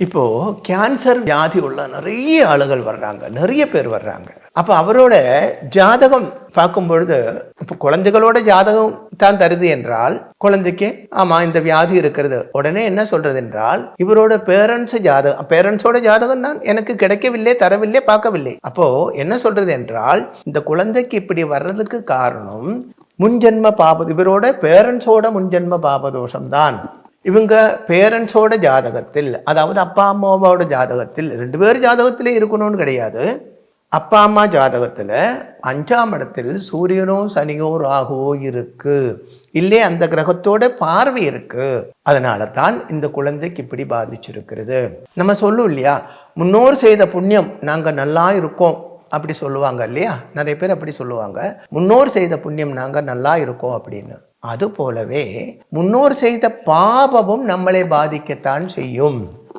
இப்போ கேன்சர் வியாதி உள்ள நிறைய ஆளுகள் வர்றாங்க, நிறைய பேர் வர்றாங்க. அப்ப அவரோட ஜாதகம் பார்க்கும் பொழுது, இப்போ குழந்தைகளோட ஜாதகம் தான் தருது என்றால், குழந்தைக்கு ஆமா இந்த வியாதி இருக்கிறது, உடனே என்ன சொல்றது என்றால், இவரோட பேரண்ட்ஸோட ஜாதகம் தான் எனக்கு கிடைக்கவில்லை, தரவில்லை, பார்க்கவில்லை. அப்போ என்ன சொல்றது என்றால், இந்த குழந்தைக்கு இப்படி வர்றதுக்கு காரணம் முன்ஜென்ம இவரோட பேரண்ட்ஸோட முன்ஜென்ம பாபதோஷம் தான். இவங்க பேரண்ட்ஸோட ஜாதகத்தில், அதாவது அப்பா அம்மாவோட ஜாதகத்தில், 2 பேர் ஜாதகத்திலே இருக்கணும்னு கிடையாது. அப்பா அம்மா ஜாதகத்தில் 5ஆம் இடத்தில் சூரியனோ சனியோ ராகுவோ இருக்கு, இல்லே அந்த கிரகத்தோட பார்வை இருக்கு. அதனால தான் இந்த குழந்தைக்கு இப்படி பாதிச்சிருக்கிறது. நம்ம சொல்லும் இல்லையா, முன்னோர் செய்த புண்ணியம் நாங்கள் நல்லா இருக்கோம் அப்படி சொல்லுவாங்க இல்லையா, நிறைய பேர் அப்படி சொல்லுவாங்க, முன்னோர் செய்த புண்ணியம் நாங்கள் நல்லா இருக்கோம் அப்படின்னு. அது போலவே முன்னோர் செய்த பாபமும் நம்மளை பாதிக்கத்தான் செய்யும்.